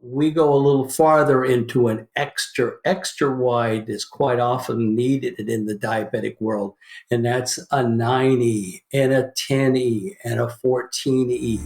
We go a little farther into an extra wide is quite often needed in the diabetic world, and that's a 9E and a 10E and a 14E.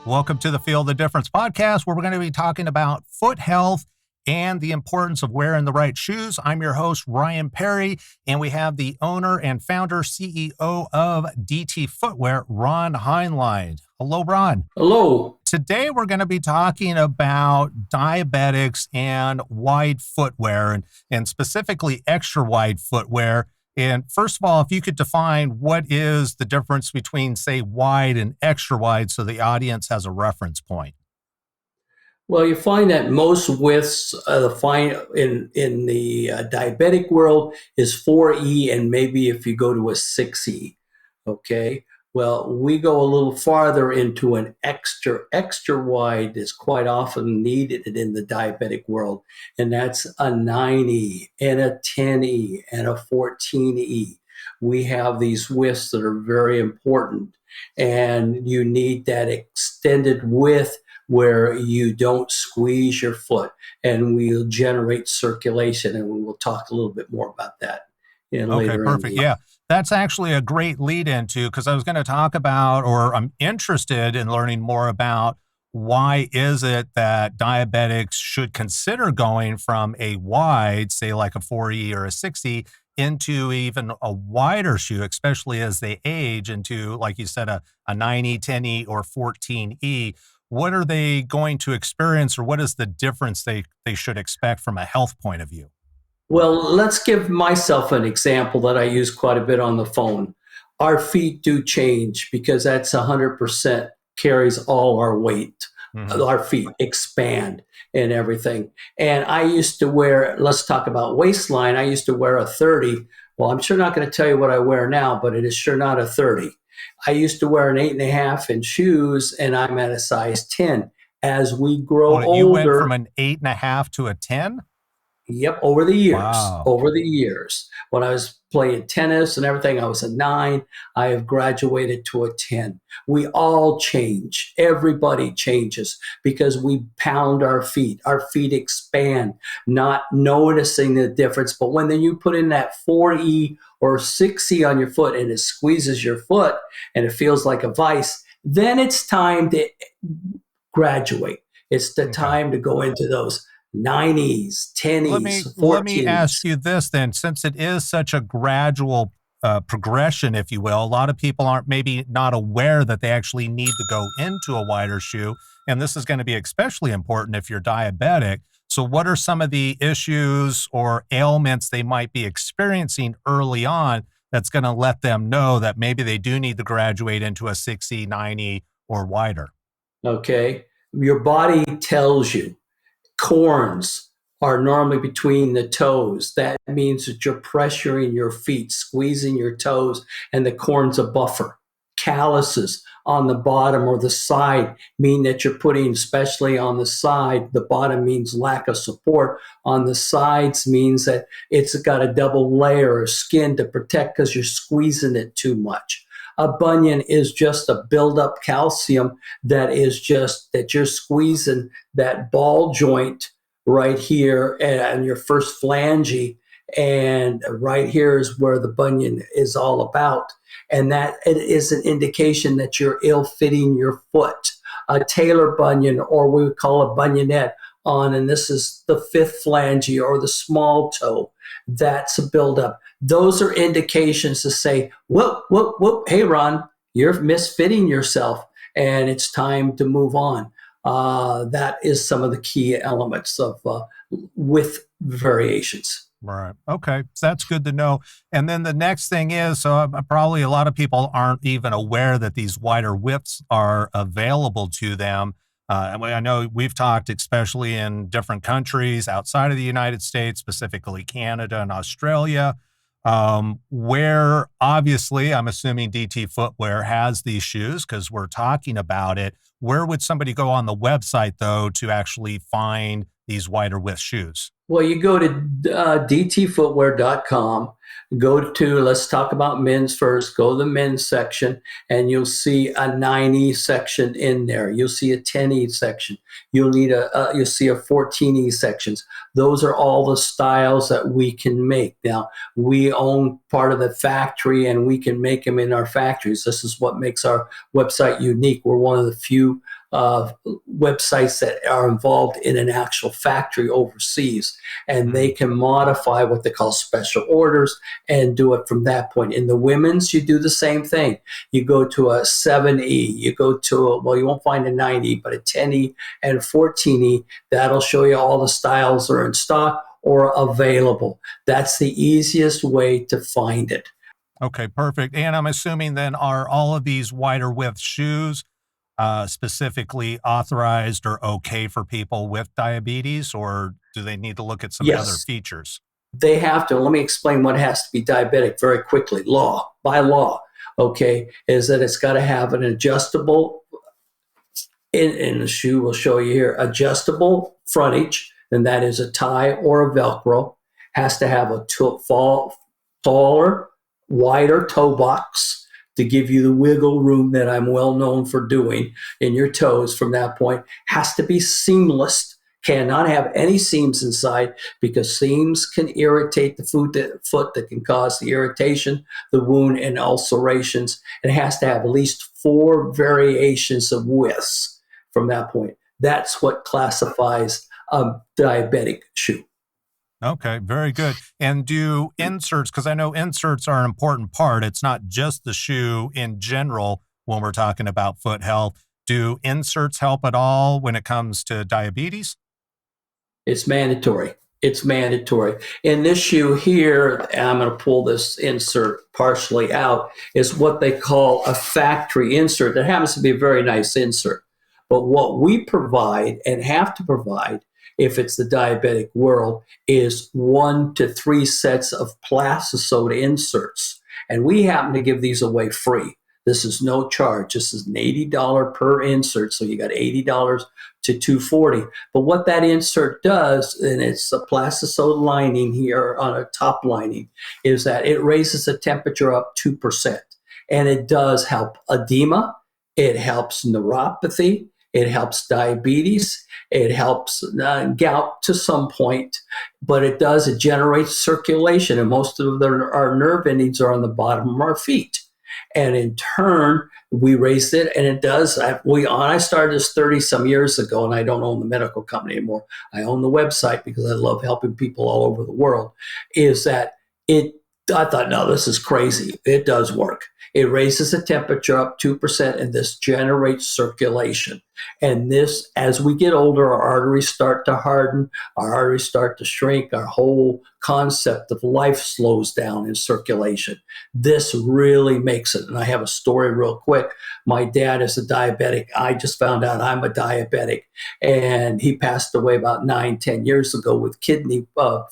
Welcome to the Feel the Difference podcast, where we're going to be talking about foot health and the importance of wearing the right shoes. I'm your host, Ryan Perry, and we have the owner and founder, CEO of DT Footwear, Ron Heinlein. Hello, Ron. Hello. Today, we're going to be talking about diabetics and wide footwear, and specifically extra wide footwear. And first of all, if you could define what is the difference between, say, wide and extra wide so the audience has a reference point. Well, you find that most widths in the diabetic world is 4E, and maybe if you go to a 6E, okay? Well, we go a little farther into an extra wide is quite often needed in the diabetic world, and that's a 9E and a 10E and a 14E. We have these widths that are very important, and you need that extended width where you don't squeeze your foot, and we'll generate circulation, and we will talk a little bit more about that later. Okay, perfect. Yeah, that's actually a great lead into, because I was going to talk about, or I'm interested in learning more about, why is it that diabetics should consider going from a wide, say like a 4E or a 6E, into even a wider shoe, especially as they age into, like you said, a 9E, 10E, or 14E. What are they going to experience, or what is the difference they should expect from a health point of view? Well, let's give myself an example that I use quite a bit on the phone. Our feet do change because that's 100% carries all our weight. Mm-hmm. Our feet expand and everything. And I used to wear, let's talk about waistline. I used to wear a 30. Well, I'm sure not going to tell you what I wear now, but it is sure not a 30. I used to wear an 8.5 in shoes, and I'm at a size 10. As we grow older, you went from an 8.5 to a 10? Yep, over the years. Wow. Over the years. When I was playing tennis and everything, I was a 9. I have graduated to a 10. We all change. Everybody changes because we pound our feet. Our feet expand, not noticing the difference. But when then you put in that 4E or 6E on your foot and it squeezes your foot and it feels like a vice, then it's time to graduate. It's the time to go into those 9Es, 10Es, 14Es. Let me ask you this then, since it is such a gradual progression, if you will, a lot of people aren't maybe not aware that they actually need to go into a wider shoe. And this is going to be especially important if you're diabetic. So what are some of the issues or ailments they might be experiencing early on that's going to let them know that maybe they do need to graduate into a 6E, 9E, or wider? Okay. Your body tells you. Corns are normally between the toes. That means that you're pressuring your feet, squeezing your toes, and the corn's a buffer. Calluses on the bottom or the side mean that you're putting, especially on the side, the bottom means lack of support. On the sides means that it's got a double layer of skin to protect because you're squeezing it too much. A bunion is just a buildup calcium that is just that you're squeezing that ball joint right here and your first phalange, and right here is where the bunion is all about. And that it is an indication that you're ill-fitting your foot. A tailor bunion, or we would call a bunionette on, and this is the fifth phalange or the small toe. That's a buildup. Those are indications to say, whoop, whoop, whoop, hey, Ron, you're misfitting yourself, and it's time to move on. That is some of the key elements of with variations. Right. Okay. So that's good to know. And then the next thing is, so probably a lot of people aren't even aware that these wider widths are available to them. And I know we've talked, especially in different countries outside of the United States, specifically Canada and Australia, where obviously I'm assuming DT Footwear has these shoes because we're talking about it. Where would somebody go on the website, though, to actually find these wider width shoes? Well, you go to dtfootwear.com, Let's talk about men's first. Go to the men's section, and you'll see a 9E section in there. You'll see a 10E section. You'll see a 14E sections. Those are all the styles that we can make. Now, we own part of the factory, and we can make them in our factories. This is what makes our website unique. We're one of the few websites that are involved in an actual factory overseas, and they can modify what they call special orders and do it from that point. In the women's, you do the same thing. You go to a 7E, you go to you won't find a 9E, but a 10E and 14E. That'll show you all the styles are in stock or available. That's the easiest way to find it. Okay, perfect. And I'm assuming then, are all of these wider width shoes specifically authorized or okay for people with diabetes, or do they need to look at some other features? They have to. Let me explain what has to be diabetic very quickly. By law, okay, is that it's got to have an adjustable, in the shoe we'll show you here, adjustable frontage, and that is a tie or a Velcro. Has to have a taller, wider toe box to give you the wiggle room that I'm well known for doing in your toes from that point. Has to be seamless, cannot have any seams inside, because seams can irritate the foot that can cause the irritation, the wound, and ulcerations. It has to have at least 4 variations of widths from that point. That's what classifies a diabetic shoe. Okay, very good. And do inserts, because I know inserts are an important part. It's not just the shoe in general when we're talking about foot health. Do inserts help at all when it comes to diabetes? It's mandatory. It's mandatory. In this shoe here, and I'm going to pull this insert partially out, is what they call a factory insert. That happens to be a very nice insert. But what we provide and have to provide, if it's the diabetic world, is 1 to 3 sets of plastisode inserts. And we happen to give these away free. This is no charge. This is an $80 per insert. So you got $80 to $240. But what that insert does, and it's a plastisode lining here on a top lining, is that it raises the temperature up 2%. And it does help edema. It helps neuropathy. It helps diabetes. It helps gout to some point, but it generates circulation, and most of our nerve endings are on the bottom of our feet. And in turn, we raised it, and it does. I started this 30 some years ago, and I don't own the medical company anymore. I own the website because I love helping people all over the world. I thought, no, this is crazy. It does work. It raises the temperature up 2%, and this generates circulation. And this, as we get older, our arteries start to harden, our arteries start to shrink, our whole concept of life slows down in circulation. This really makes it. And I have a story real quick. My dad is a diabetic. I just found out I'm a diabetic, and he passed away about 9-10 years ago with kidney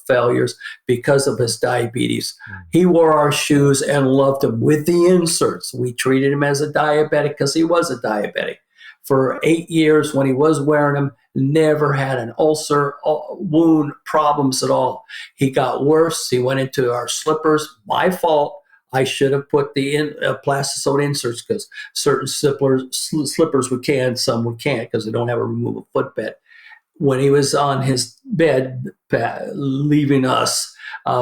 failures because of his diabetes. He wore our shoes and loved them with the inserts. We treated him as a diabetic because he was a diabetic. For 8 years when he was wearing them, never had an ulcer, wound problems at all. He got worse. He went into our slippers. My fault. I should have put the plastisode inserts, because certain slippers we can, some we can't, because they don't have a removable footbed. When he was on his bed leaving us,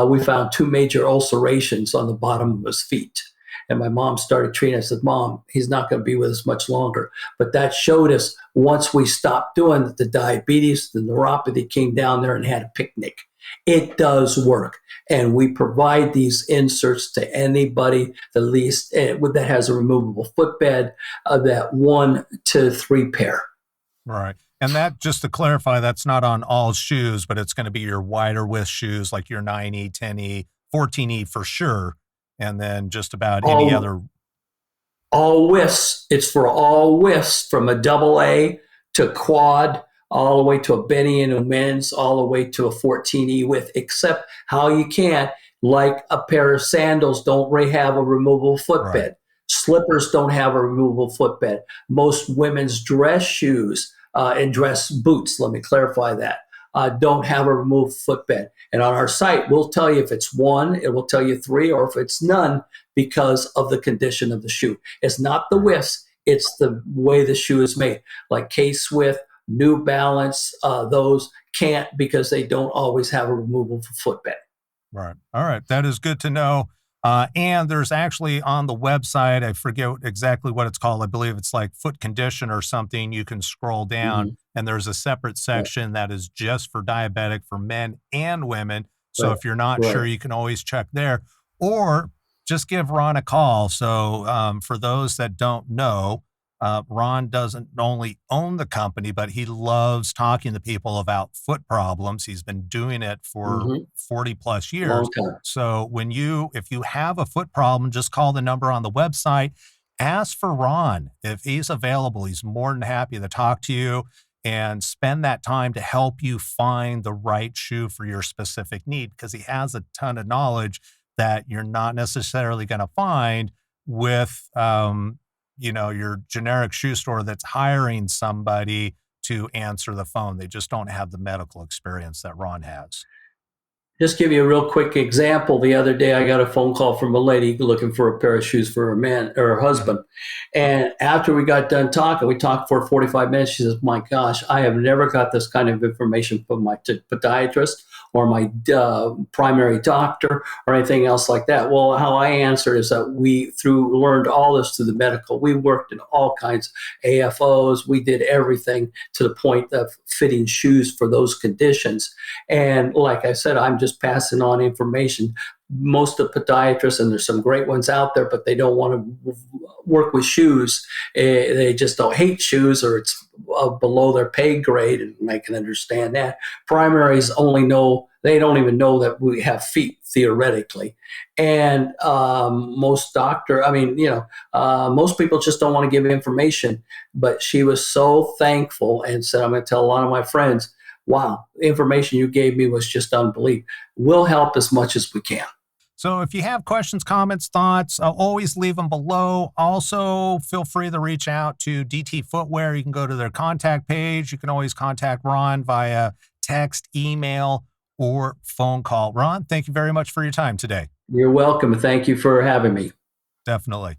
we found 2 major ulcerations on the bottom of his feet. And my mom started treating. I said, Mom, he's not going to be with us much longer. But that showed us, once we stopped doing it, the diabetes, the neuropathy came down there and had a picnic. It does work. And we provide these inserts to anybody, the least that has a removable footbed, that 1 to 3 pair. Right. And that, just to clarify, that's not on all shoes, but it's going to be your wider width shoes, like your 9E, 10E, 14E for sure. And then just about any other. All widths. It's for all widths, from a AA to quad, all the way to a Benny and a men's, all the way to a 14E width, except how you can't, like a pair of sandals don't have a removable footbed. Right. Slippers don't have a removable footbed. Most women's dress shoes and dress boots, let me clarify that, don't have a removed footbed. And on our site, we'll tell you if it's one, it will tell you three, or if it's none, because of the condition of the shoe. It's not the widths, it's the way the shoe is made. Like K-Swift, New Balance, those can't because they don't always have a removable footbed. Right. All right. That is good to know. And there's actually on the website, I forget exactly what it's called. I believe it's like foot condition or something. You can scroll down and there's a separate section that is just for diabetic for men and women. So if you're not sure, you can always check there, or just give Ron a call. So for those that don't know, Ron doesn't only own the company, but he loves talking to people about foot problems. He's been doing it for 40 plus years. So if you have a foot problem, just call the number on the website, ask for Ron. If he's available, he's more than happy to talk to you and spend that time to help you find the right shoe for your specific need, because he has a ton of knowledge that you're not necessarily going to find with, your generic shoe store that's hiring somebody to answer the phone. They just don't have the medical experience that Ron has. Just give you a real quick example. The other day, I got a phone call from a lady looking for a pair of shoes for her man or her husband. And after we got done talking, we talked for 45 minutes. She says, "My gosh, I have never got this kind of information from my podiatrist or my primary doctor or anything else like that." Well, how I answered is that we learned all this through the medical. We worked in all kinds of AFOs. We did everything to the point of fitting shoes for those conditions. And like I said, I'm just passing on information. Most of podiatrists, and there's some great ones out there, but they don't want to work with shoes. They just don't hate shoes, or it's below their pay grade, and I can understand that. Primaries they don't even know that we have feet theoretically. And most people just don't want to give information. But she was so thankful and said, "I'm going to tell a lot of my friends, wow, the information you gave me was just unbelievable." We'll help as much as we can. So if you have questions, comments, thoughts, always leave them below. Also, feel free to reach out to DT Footwear. You can go to their contact page. You can always contact Ron via text, email, or phone call. Ron, thank you very much for your time today. You're welcome. Thank you for having me. Definitely.